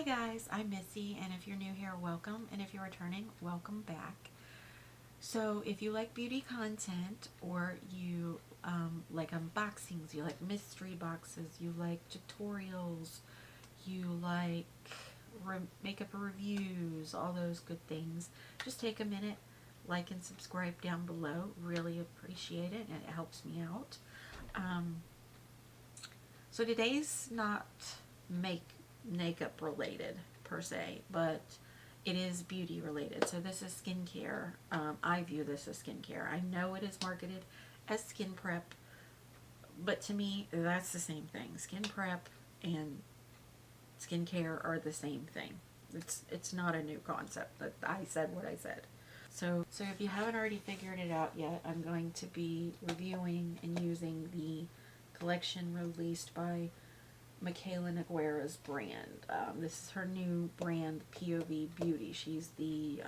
Hi guys, I'm Missy, and if you're new here, welcome, and if you're returning, welcome back. So if you like beauty content, or you like unboxings, you like mystery boxes, you like tutorials, you like makeup reviews, all those good things, just take a minute, like and subscribe down below. Really appreciate it, and it helps me out. Um, so today's not makeup related per se, but it is beauty related. So this is skincare. I view this as skincare. I know it is marketed as skin prep, but to me, that's the same thing. Skin prep and skincare are the same thing. It's not a new concept. That I said what I said. So if you haven't already figured it out yet, I'm going to be reviewing and using the collection released by Michaela Naguera's brand. This is her new brand, P.O.V. Beauty. She's the,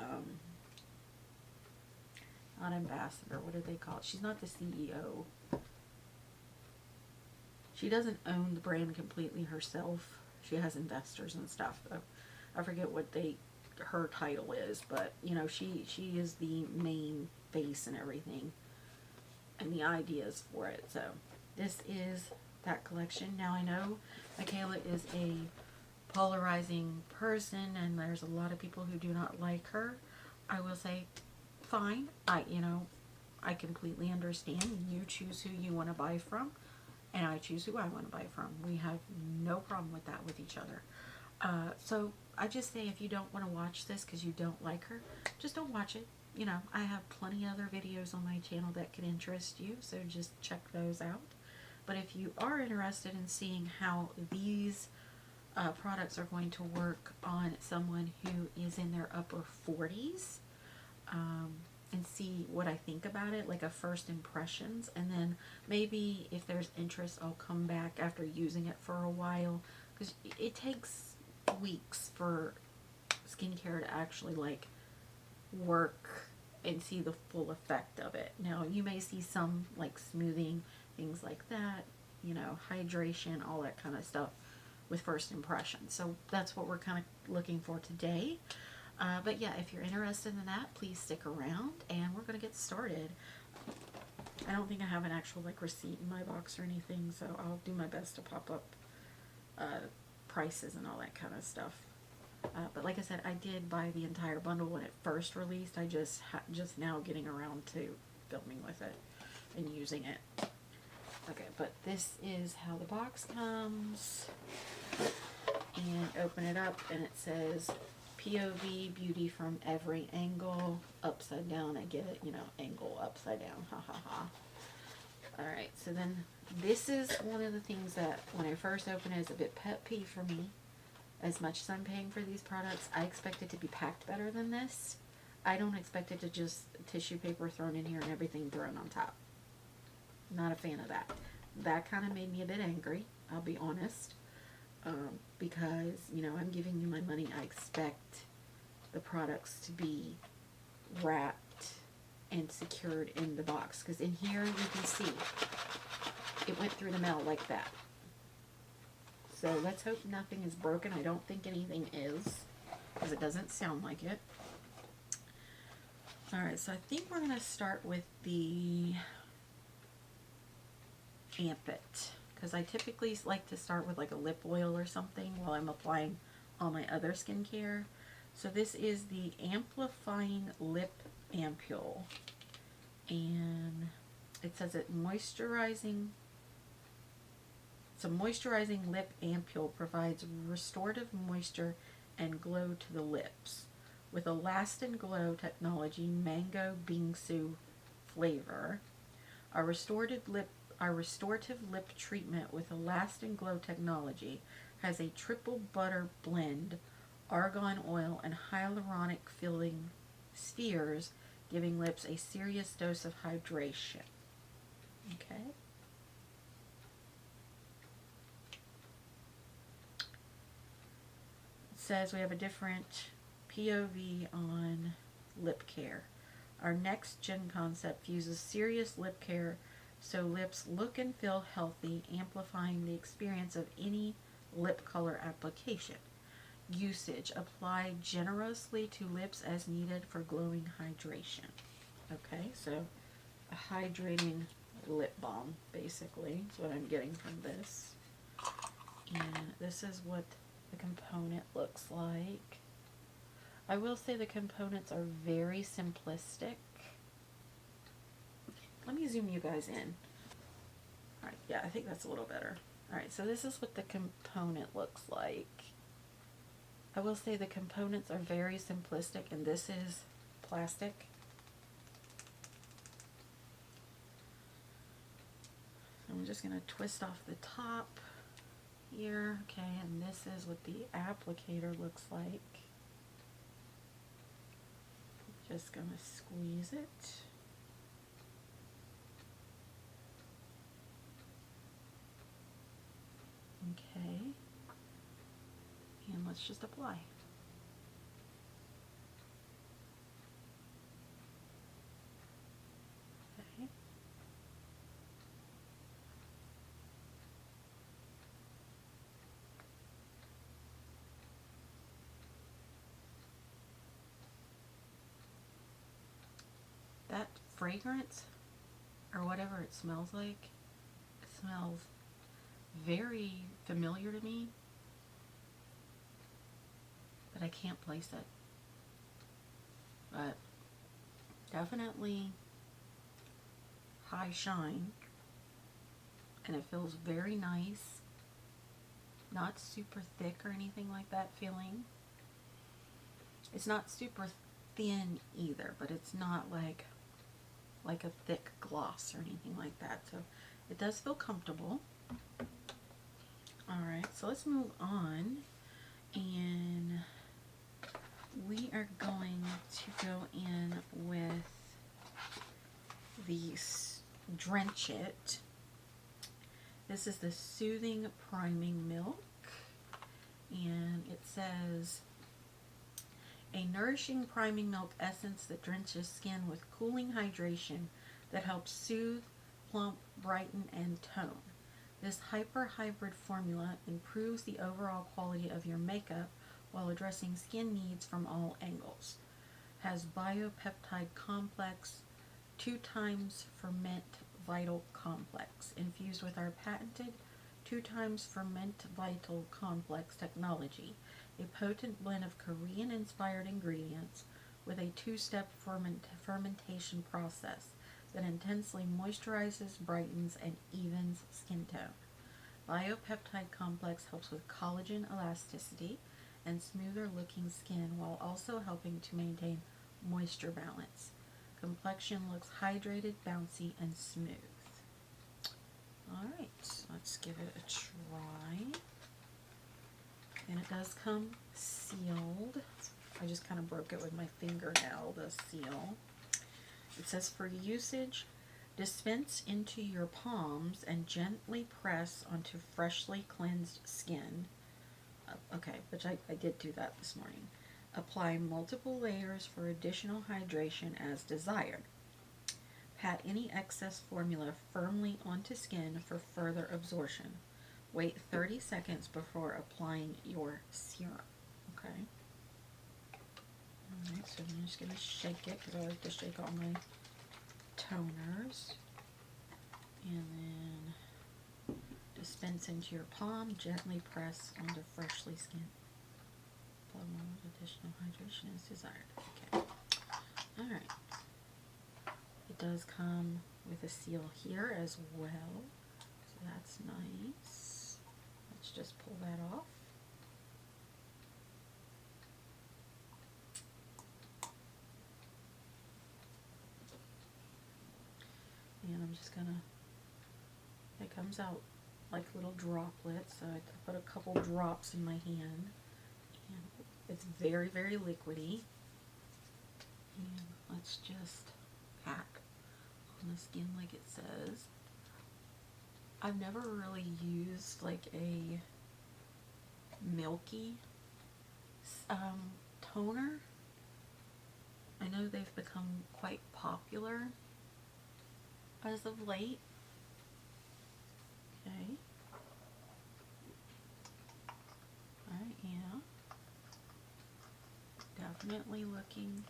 not ambassador, what do they call it? She's not the CEO. She doesn't own the brand completely herself. She has investors and stuff. I forget what her title is, but, you know, she is the main face and everything, and the ideas for it. So, this is that collection. Now, I know Michaela is a polarizing person, and there's a lot of people who do not like her. I will say, fine. I completely understand. You choose who you want to buy from, and I choose who I want to buy from. We have no problem with that with each other. So I just say, if you don't want to watch this because you don't like her, just don't watch it. You know, I have plenty other videos on my channel that could interest you, so just check those out. But if you are interested in seeing how these products are going to work on someone who is in their upper 40s, and see what I think about it, like a first impressions, and then maybe if there's interest, I'll come back after using it for a while, because it takes weeks for skincare to actually like work and see the full effect of it. Now, you may see some like smoothing, things like that, you know, hydration, all that kind of stuff with first impressions. So that's what we're kind of looking for today. But yeah, if you're interested in that, please stick around, and we're going to get started. I don't think I have an actual like receipt in my box or anything, so I'll do my best to pop up prices and all that kind of stuff. But like I said, I did buy the entire bundle when it first released. I just now getting around to filming with it and using it. Okay, but this is how the box comes. And open it up, and it says P.O.V. Beauty from every angle. Upside down, I get it, you know, angle upside down, ha ha ha. Alright, so then this is one of the things that when I first opened it is a bit pet peeve for me. As much as I'm paying for these products, I expect it to be packed better than this. I don't expect it to just tissue paper thrown in here and everything thrown on top. Not a fan of that. That kind of made me a bit angry, I'll be honest. Because, you know, I'm giving you my money. I expect the products to be wrapped and secured in the box. Because in here, you can see it went through the mail like that. So let's hope nothing is broken. I don't think anything is, because it doesn't sound like it. Alright, so I think we're going to start with the Amp It, because I typically like to start with like a lip oil or something while I'm applying all my other skincare. So this is the Amplifying Lip Ampoule, and it says it's a moisturizing lip ampoule, provides restorative moisture and glow to the lips with a Last and Glow technology mango bingsu flavor. Our restorative lip treatment with a Last and Glow technology has a triple butter blend, argan oil, and hyaluronic filling spheres, giving lips a serious dose of hydration. Okay. It says we have a different POV on lip care. Our next gen concept uses serious lip care so lips look and feel healthy, amplifying the experience of any lip color application. Usage: apply generously to lips as needed for glowing hydration. Okay, so a hydrating lip balm basically is what I'm getting from this. And this is what the component looks like. I will say the components are very simplistic. Let me zoom you guys in. Alright, yeah, I think that's a little better. Alright, so this is what the component looks like. I will say the components are very simplistic, and this is plastic. I'm just going to twist off the top here. Okay, and this is what the applicator looks like. Just going to squeeze it. Okay, and let's just apply. Okay. That fragrance, or whatever it smells like, it smells very familiar to me, but I can't place it. But definitely high shine, and it feels very nice. Not super thick or anything like that feeling. It's not super thin either, but it's not like a thick gloss or anything like that. So it does feel comfortable. Alright, so let's move on, and we are going to go in with the Drench It. This is the Soothing Priming Milk, and it says, a nourishing priming milk essence that drenches skin with cooling hydration that helps soothe, plump, brighten, and tone. This hyper-hybrid formula improves the overall quality of your makeup while addressing skin needs from all angles. Has biopeptide complex, 2 times ferment vital complex, infused with our patented 2 times ferment vital complex technology, a potent blend of Korean-inspired ingredients with a 2-step fermentation process that intensely moisturizes, brightens, and evens skin tone. Biopeptide complex helps with collagen elasticity and smoother looking skin while also helping to maintain moisture balance. Complexion looks hydrated, bouncy, and smooth. Alright, let's give it a try. And it does come sealed. I just kind of broke it with my fingernail, the seal. It says, for usage, dispense into your palms and gently press onto freshly cleansed skin. Okay, which I did do that this morning. Apply multiple layers for additional hydration as desired. Pat any excess formula firmly onto skin for further absorption. Wait 30 seconds before applying your serum. Okay. Alright, so I'm just going to shake it because I like to shake all my toners. And then dispense into your palm. Gently press onto freshly skinned. Additional hydration is desired. Okay. Alright. It does come with a seal here as well. So that's nice. Let's just pull that off. And I'm just gonna, it comes out like little droplets, so I put a couple drops in my hand. And it's very, very liquidy. And let's just pat on the skin like it says. I've never really used like a milky toner. I know they've become quite popular as of late. Okay. Alright, yeah. definitely looking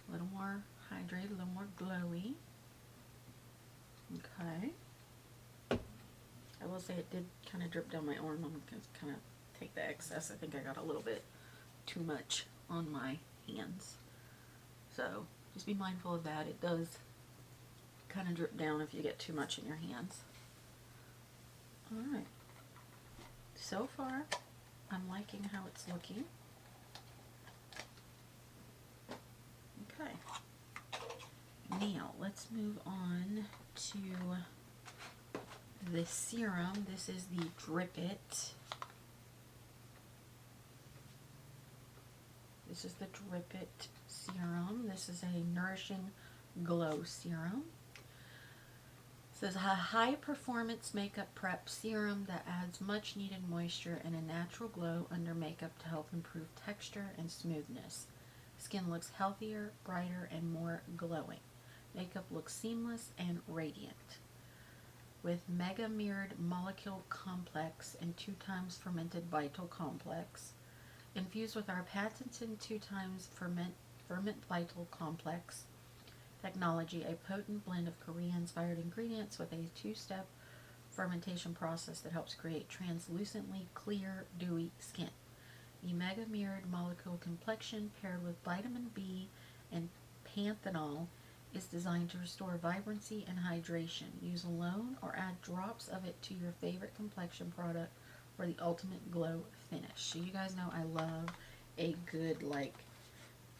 a little more hydrated, a little more glowy. Okay. I will say it did kind of drip down my arm. I'm going to kind of take the excess. I think I got a little bit too much on my hands. So just be mindful of that. It does kind of drip down if you get too much in your hands. Alright. So far, I'm liking how it's looking. Okay. Now, let's move on to the serum. This is the Drip It. This is the Drip It serum. This is a Nourishing Glow serum. It says a high performance makeup prep serum that adds much needed moisture and a natural glow under makeup to help improve texture and smoothness. Skin looks healthier, brighter, and more glowing. Makeup looks seamless and radiant. With Mega Mirrored Molecule Complex and 2 times Fermented Vital Complex, infused with our patented 2 times Ferment Vital Complex technology, a potent blend of Korean-inspired ingredients with a 2-step fermentation process that helps create translucently clear, dewy skin. The Mega Mirrored Molecule Complexion, paired with vitamin B and panthenol, is designed to restore vibrancy and hydration. Use alone or add drops of it to your favorite complexion product for the ultimate glow finish. So you guys know I love a good, like,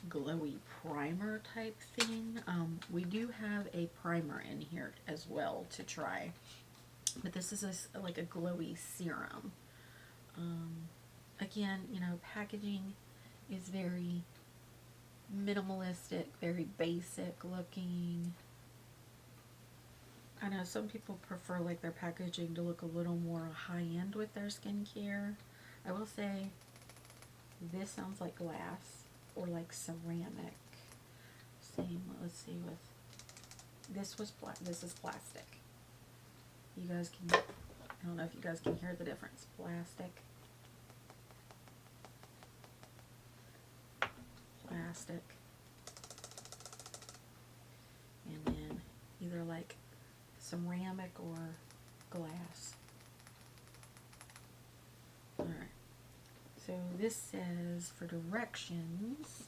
glowy primer type thing. We do have a primer in here as well to try, but this is like a glowy serum. Again, you know, packaging is very minimalistic, very basic looking. I know some people prefer like their packaging to look a little more high-end with their skincare. I will say this sounds like glass or like ceramic. Same, let's see, with this is plastic. You guys can, I don't know if you guys can hear the difference. Plastic. And then either like ceramic or glass. Alright, so this says for directions,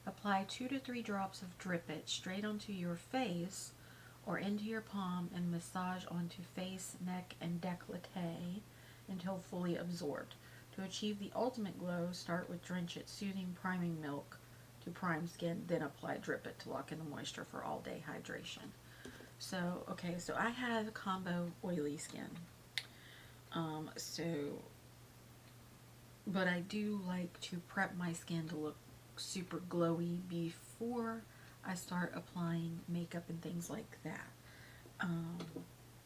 apply 2 to 3 drops of Drip It straight onto your face or into your palm and massage onto face, neck, and décolleté until fully absorbed. To achieve the ultimate glow, start with Drench It Soothing Priming Milk to prime skin, then apply Drip It to lock in the moisture for all-day hydration. So, okay, so I have combo oily skin. But I do like to prep my skin to look super glowy before I start applying makeup and things like that.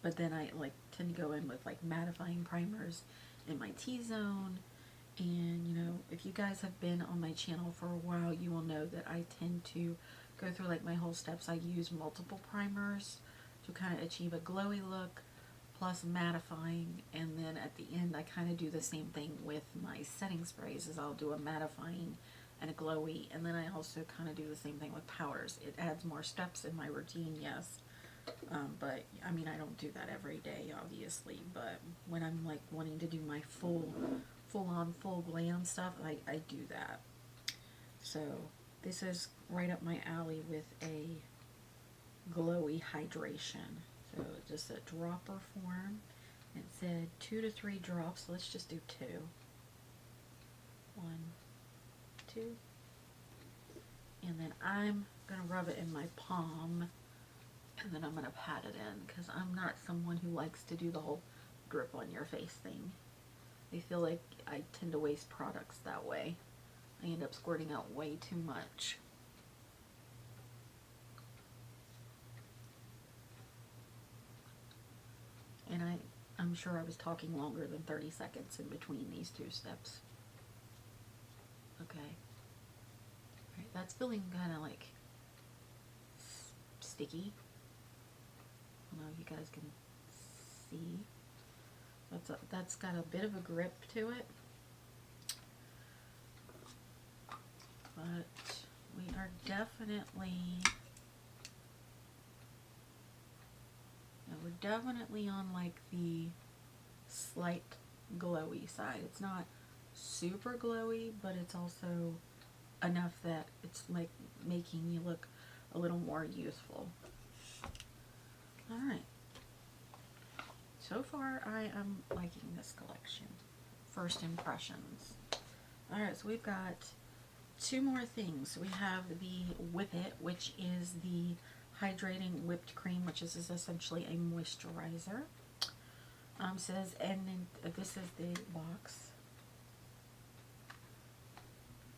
But then I like tend to go in with like mattifying primers in my T-zone. And you know, if you guys have been on my channel for a while, you will know that I tend to go through like my whole steps. I use multiple primers to kind of achieve a glowy look plus mattifying, and then at the end I kind of do the same thing with my setting sprays, is I'll do a mattifying and a glowy, and then I also kind of do the same thing with powders. It adds more steps in my routine, yes, but I mean, I don't do that every day obviously, but when I'm like wanting to do my full glam stuff, I do that. So this is right up my alley with a glowy hydration. So just a dropper form. It said 2 to 3 drops. Let's just do 2. 1, 2. And then I'm going to rub it in my palm, and then I'm going to pat it in, because I'm not someone who likes to do the whole drip on your face thing. I feel like I tend to waste products that way. I end up squirting out way too much. And I'm sure I was talking longer than 30 seconds in between these 2 steps. Okay. Alright, that's feeling kind of like sticky. I don't know if you guys can see. That's got a bit of a grip to it. but we are definitely, we're definitely on like the slight glowy side. It's not super glowy, but it's also enough that it's like making you look a little more youthful. Alright. So far, I am liking this collection. First impressions. Alright, so we've got two more things. We have the Whip It, which is the hydrating whipped cream, which is essentially a moisturizer. Says, and then, this is the box.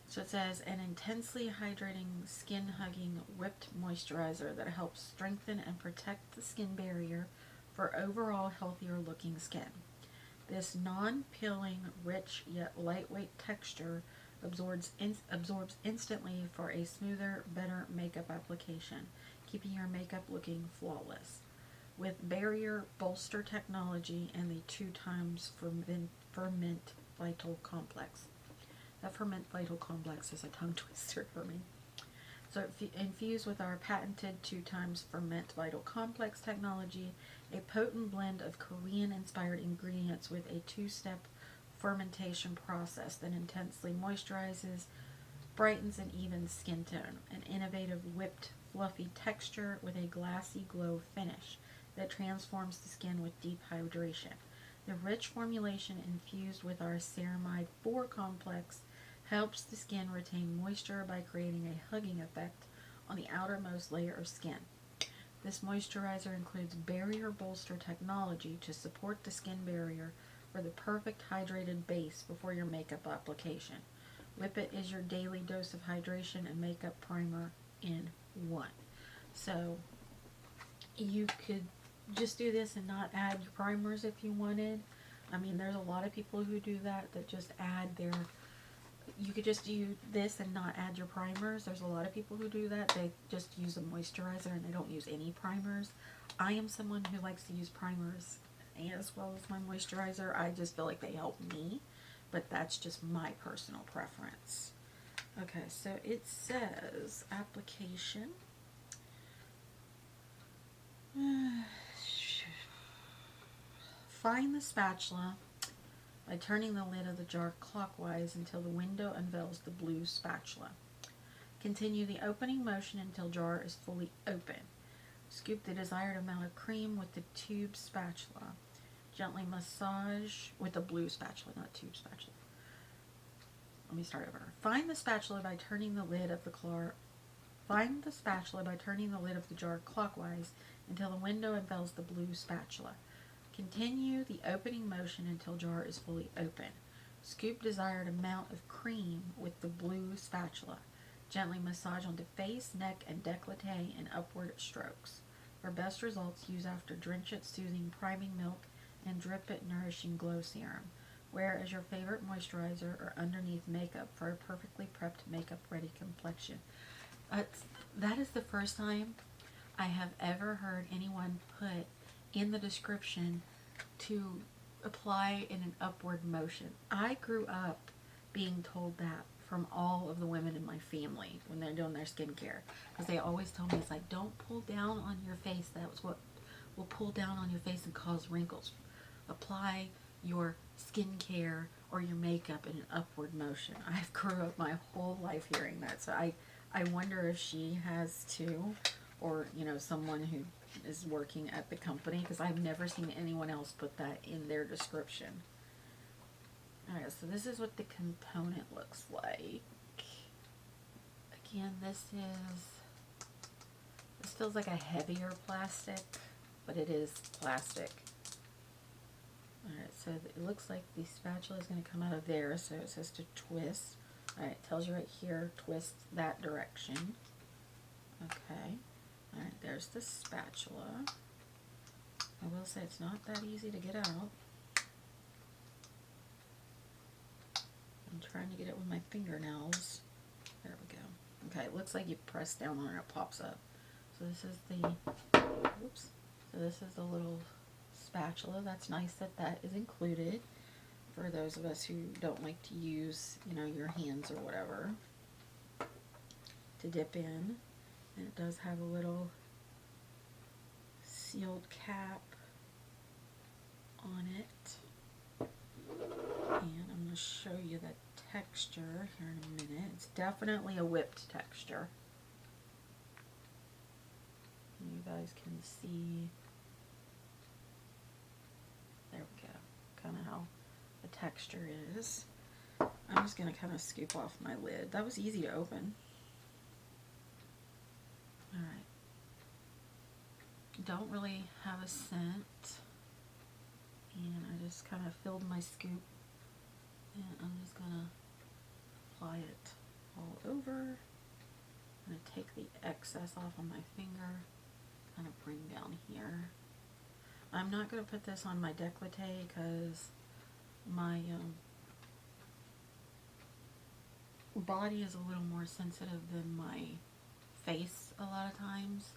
So it says, an intensely hydrating, skin-hugging, whipped moisturizer that helps strengthen and protect the skin barrier for overall healthier looking skin. This non-peeling, rich yet lightweight texture absorbs instantly for a smoother, better makeup application, keeping your makeup looking flawless. With barrier bolster technology and the 2 times ferment vital complex. That ferment vital complex is a tongue twister for me. So infused with our patented 2 times ferment vital complex technology, a potent blend of Korean-inspired ingredients with a 2-step fermentation process that intensely moisturizes, brightens, and evens skin tone. An innovative whipped, fluffy texture with a glassy glow finish that transforms the skin with deep hydration. The rich formulation infused with our Ceramide 4 complex helps the skin retain moisture by creating a hugging effect on the outermost layer of skin. This moisturizer includes barrier bolster technology to support the skin barrier for the perfect hydrated base before your makeup application. Whip It is your daily dose of hydration and makeup primer in one. So you could just do this and not add your primers if you wanted. I mean, there's a lot of people who do that just add their, you could just do this and not add your primers. There's a lot of people who do that. They just use a moisturizer and they don't use any primers. I am someone who likes to use primers as well as my moisturizer. I just feel like they help me, but that's just my personal preference. Okay, so it says application. Find the spatula by turning the lid of the jar clockwise until the window unveils the blue spatula. Continue the opening motion until jar is fully open. Scoop the desired amount of cream with the tube spatula. Gently massage with the blue spatula, not tube spatula. Let me start over. Find the spatula by turning the lid of the jar clockwise until the window unveils the blue spatula. Continue the opening motion until jar is fully open. Scoop desired amount of cream with the blue spatula. Gently massage onto face, neck, and décolleté in upward strokes. For best results, use after Drench It Soothing Priming Milk and Drip It Nourishing Glow Serum. Wear as your favorite moisturizer or underneath makeup for a perfectly prepped makeup-ready complexion. That is the first time I have ever heard anyone put in the description to apply in an upward motion. I grew up being told that from all of the women in my family when they're doing their skincare, because they always tell me, it's like, don't pull down on your face. That's what will pull down on your face and cause wrinkles. Apply your skincare or your makeup in an upward motion. I've grew up my whole life hearing that, so I wonder if she has too, or someone who is working at the company, because I've never seen anyone else put that in their description. Alright, so this is what the component looks like. Again, this feels like a heavier plastic, but it is plastic. Alright, so it looks like the spatula is going to come out of there, so it says to twist. Alright, it tells you right here, twist that direction. Okay. Alright, there's the spatula. I will say it's not that easy to get out. I'm trying to get it with my fingernails. There we go. Okay, it looks like you press down on it, it pops up. So this is the, whoops. So this is the little spatula. That's nice that is included for those of us who don't like to use, your hands or whatever. to dip in. And it does have a little sealed cap on it. And I'm going to show you the texture here in a minute. It's definitely a whipped texture. And you guys can see, there we go, kind of how the texture is. I'm just going to kind of scoop off my lid. That was easy to open. Alright. Don't really have a scent. And I just kind of filled my scoop. And I'm just going to apply it all over. I'm going to take the excess off on my finger. Kind of bring down here. I'm not going to put this on my décolleté because my body is a little more sensitive than my face a lot of times.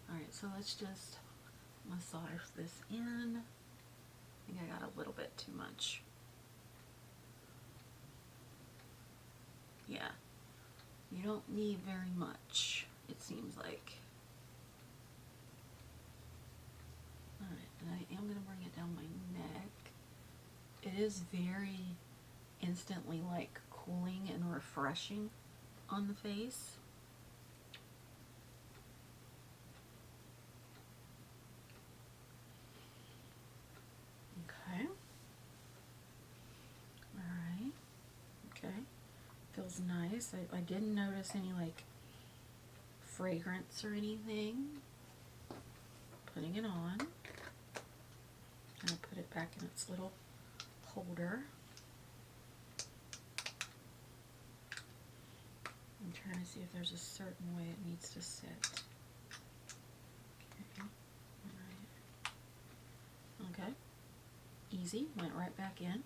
Alright, so let's just massage this in. I think I got a little bit too much. Yeah, you don't need very much, it seems like. Alright, and I am going to bring it down my neck. It is very instantly like cooling and refreshing on the face. Okay. Alright. Okay. Feels nice. I didn't notice any like fragrance or anything. Putting it on. And I put it back in its little holder. I'm trying to see if there's a certain way it needs to sit. Okay. Alright. Okay. Easy. Went right back in.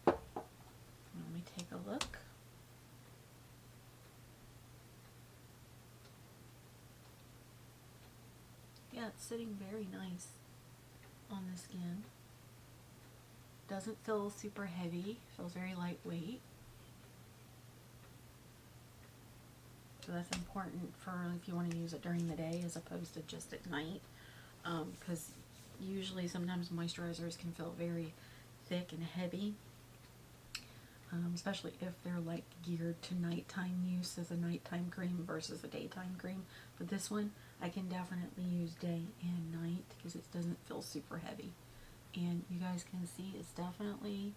Let me take a look. Yeah, it's sitting very nice on the skin. Doesn't feel super heavy. Feels very lightweight. So that's important for if you want to use it during the day as opposed to just at night. Because usually sometimes moisturizers can feel very thick and heavy. Especially if they're like geared to nighttime use as a nighttime cream versus a daytime cream. But this one I can definitely use day and night because it doesn't feel super heavy. And you guys can see it's definitely,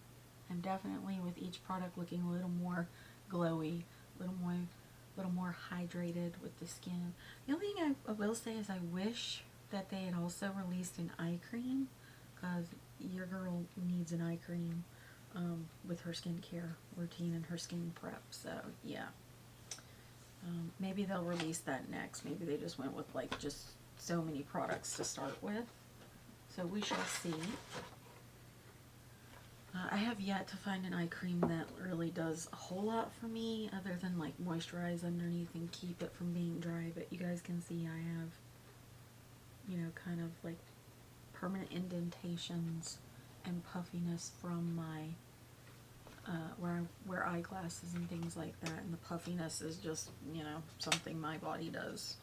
I'm definitely with each product looking a little more glowy, a little more hydrated with the skin. The only thing I will say is I wish that they had also released an eye cream because your girl needs an eye cream with her skincare routine and her skin prep. So yeah, maybe they'll release that next. Maybe they just went with like just so many products to start with. So we shall see. I have yet to find an eye cream that really does a whole lot for me other than like moisturize underneath and keep it from being dry. But you guys can see I have, you know, kind of like permanent indentations and puffiness from my where I wear eyeglasses and things like that, and the puffiness is just, you know, something my body does.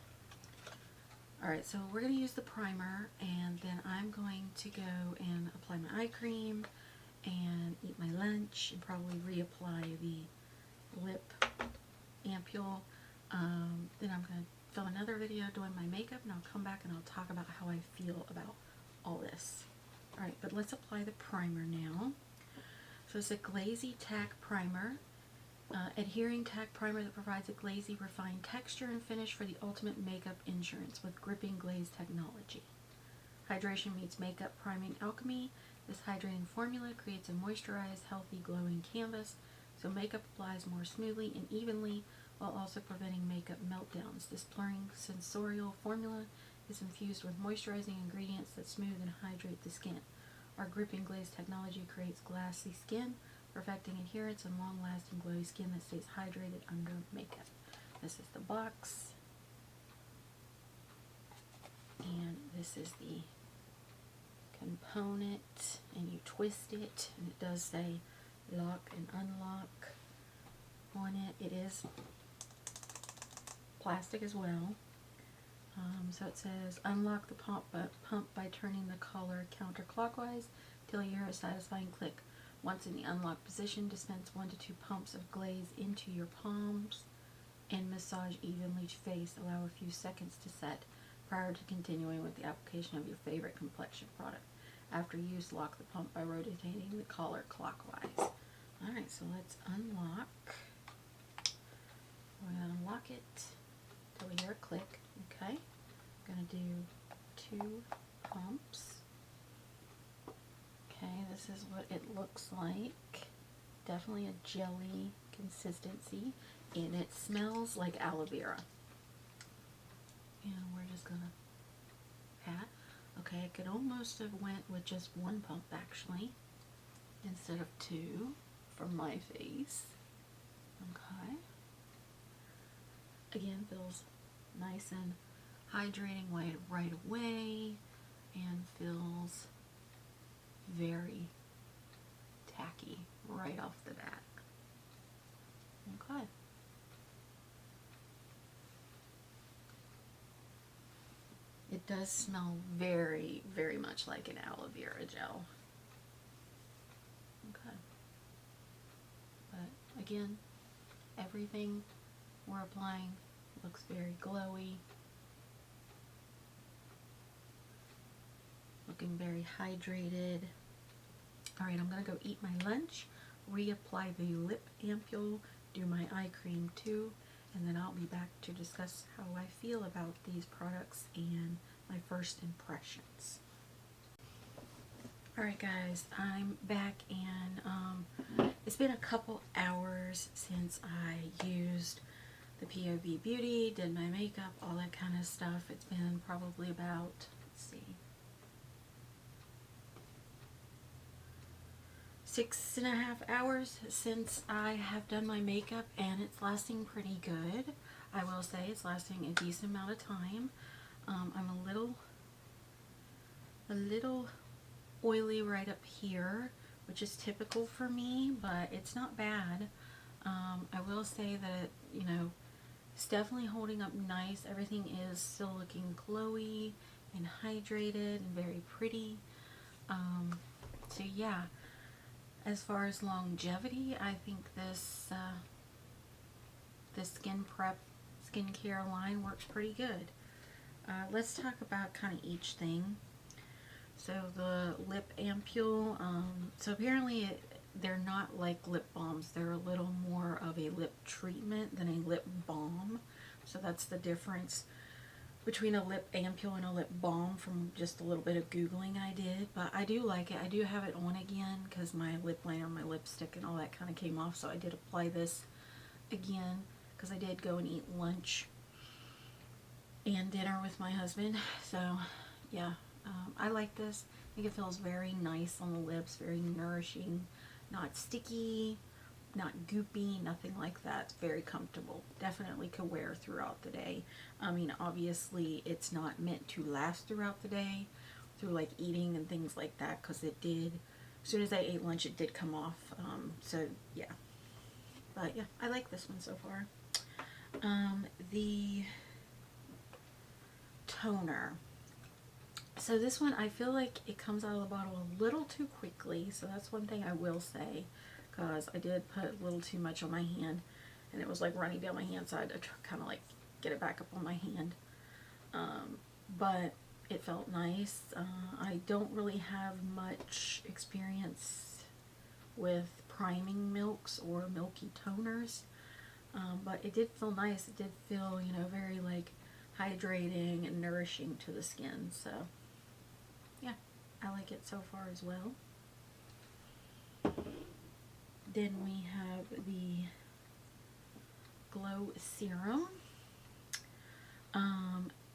Alright, so we're going to use the primer, and then I'm going to go and apply my eye cream and eat my lunch and probably reapply the lip ampoule. Then I'm going to film another video doing my makeup, and I'll come back and I'll talk about how I feel about all this. Alright, but let's apply the primer now. So it's a Glazey Tack Primer. Adhering tack primer that provides a glazy, refined texture and finish for the ultimate makeup insurance with gripping glaze technology. Hydration meets makeup priming alchemy. This hydrating formula creates a moisturized, healthy, glowing canvas so makeup applies more smoothly and evenly while also preventing makeup meltdowns. This blurring sensorial formula is infused with moisturizing ingredients that smooth and hydrate the skin. Our gripping glaze technology creates glassy skin, perfecting adherence and long-lasting glowy skin that stays hydrated under makeup. This is the box, and this is the component, and you twist it, and it does say lock and unlock on it. It is plastic as well. So it says, unlock the pump by turning the collar counterclockwise till you hear a satisfying click. Once in the unlocked position, dispense 1 to 2 pumps of glaze into your palms and massage evenly to face. Allow a few seconds to set prior to continuing with the application of your favorite complexion product. After use, lock the pump by rotating the collar clockwise. Alright, so let's unlock. We're going to unlock it till we hear a click. Okay, I'm going to do 2 pumps. Okay, this is what it looks like. Definitely a jelly consistency, and it smells like aloe vera. And we're just going to pat. Okay, I could almost have went with just 1 pump actually, instead of 2 for my face. Okay. Again, feels nice and hydrating right away, and feels very tacky right off the bat. Okay. It does smell very, very much like an aloe vera gel. Okay. But again, everything we're applying looks very glowy. Looking very hydrated. Alright, I'm going to go eat my lunch, reapply the lip ampoule, do my eye cream too, and then I'll be back to discuss how I feel about these products and my first impressions. Alright guys, I'm back, and it's been a couple hours since I used the P.O.V Beauty, did my makeup, all that kind of stuff. It's been probably about, let's see, 6.5 hours since I have done my makeup, and it's lasting pretty good. I will say it's lasting a decent amount of time. I'm a little oily right up here, which is typical for me, but it's not bad. I will say that, you know, it's definitely holding up nice. Everything is still looking glowy and hydrated and very pretty. So yeah, as far as longevity, I think this skin prep skincare line works pretty good. Let's talk about kind of each thing. So the lip ampoule, so apparently they're not like lip balms. They're a little more of a lip treatment than a lip balm. So that's the difference between a lip ampoule and a lip balm from just a little bit of Googling I did. But I do like it. I do have it on again because my lip liner, my lipstick, and all that kind of came off. So I did apply this again because I did go and eat lunch and dinner with my husband. So yeah, I like this. I think it feels very nice on the lips, very nourishing, not sticky, not goopy, nothing like that. It's very comfortable. Definitely could wear throughout the day. I mean, obviously it's not meant to last throughout the day through like eating and things like that, because it did, as soon as I ate lunch, it did come off. So yeah, but yeah, I like this one so far. The toner. So this one, I feel like it comes out of the bottle a little too quickly, so that's one thing I will say, because I did put a little too much on my hand, and it was like running down my hand, so I had to kind of like get it back up on my hand. But it felt nice. I don't really have much experience with priming milks or milky toners, but it did feel nice. It did feel, you know, very like hydrating and nourishing to the skin. So yeah, I like it so far as well. Then we have the Glow Serum.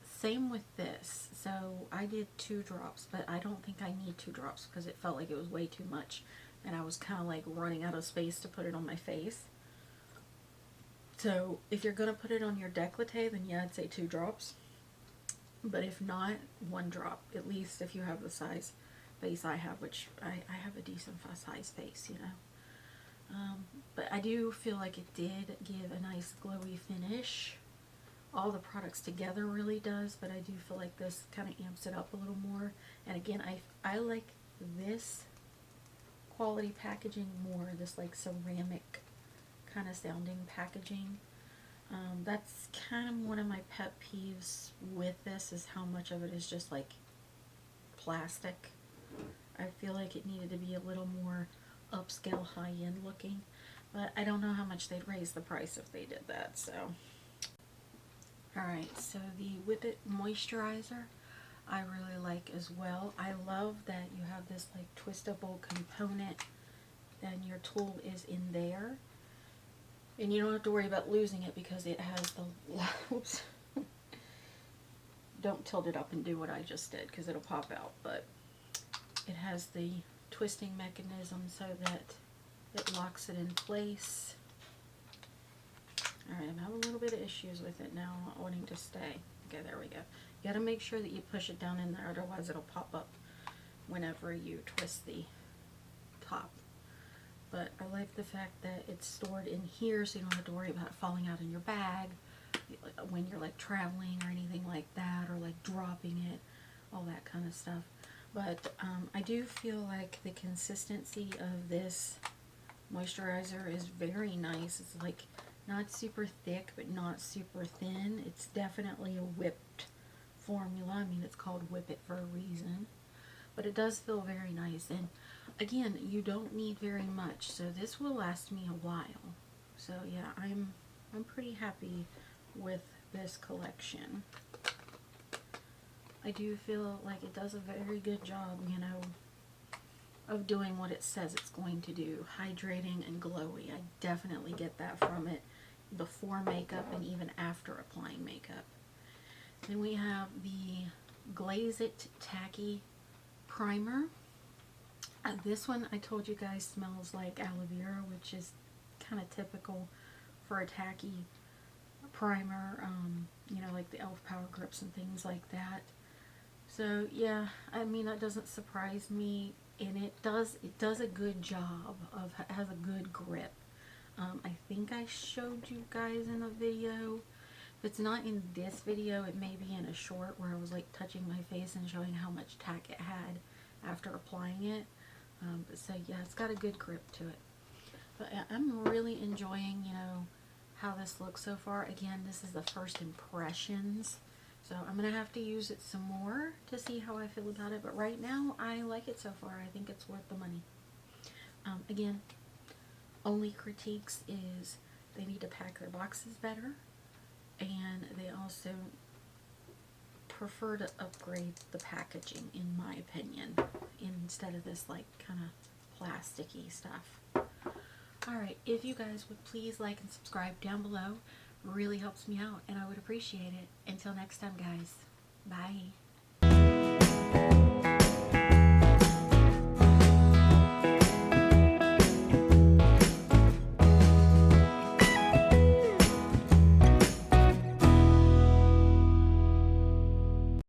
Same with this. So I did 2 drops, but I don't think I need 2 drops because it felt like it was way too much, and I was kind of like running out of space to put it on my face. So if you're going to put it on your décolleté, then yeah, I'd say 2 drops. But if not, 1 drop, at least if you have the size face I have, which I have a decent size face, you know. But I do feel like it did give a nice glowy finish all the products together really does, but I do feel like this kind of amps it up a little more. And again, I like this quality packaging more, this like ceramic kind of sounding packaging. That's kind of one of my pet peeves with this, is how much of it is just like plastic. I feel like it needed to be a little more upscale, high-end looking, but I don't know how much they'd raise the price if they did that. So alright, so the Whip It moisturizer I really like as well. I love that you have this like twistable component, then your tool is in there, and you don't have to worry about losing it because it has the oops, don't tilt it up and do what I just did because it'll pop out, but it has the twisting mechanism so that it locks it in place. Alright, I'm having a little bit of issues with it now, not wanting to stay. Okay, there we go. You gotta make sure that you push it down in there, otherwise it'll pop up whenever you twist the top. But I like the fact that it's stored in here, so you don't have to worry about it falling out in your bag when you're like traveling or anything like that, or like dropping it, all that kind of stuff. But I do feel like the consistency of this moisturizer is very nice. It's like not super thick, but not super thin. It's definitely a whipped formula. I mean, it's called Whip It for a reason. But it does feel very nice. And again, you don't need very much, so this will last me a while. So yeah, I'm pretty happy with this collection. I do feel like it does a very good job, you know, of doing what it says it's going to do. Hydrating and glowy. I definitely get that from it before makeup and even after applying makeup. Then we have the Glaze It Tacky Primer. This one, I told you guys, smells like aloe vera, which is kind of typical for a tacky primer, you know, like the e.l.f. Power Grips and things like that. So yeah, I mean, that doesn't surprise me, and it does a good job of, has a good grip. I think I showed you guys in a video. If it's not in this video, it may be in a short where I was like touching my face and showing how much tack it had after applying it. But so yeah, it's got a good grip to it. But I'm really enjoying, you know, how this looks so far. Again, this is the first impressions, so I'm gonna have to use it some more to see how I feel about it. But right now, I like it so far. I think it's worth the money. Again, only critiques is they need to pack their boxes better, and they also prefer to upgrade the packaging, in my opinion, instead of this like kind of plasticky stuff. Alright, if you guys would please like and subscribe down below, really helps me out and I would appreciate it. Until next time, guys, bye.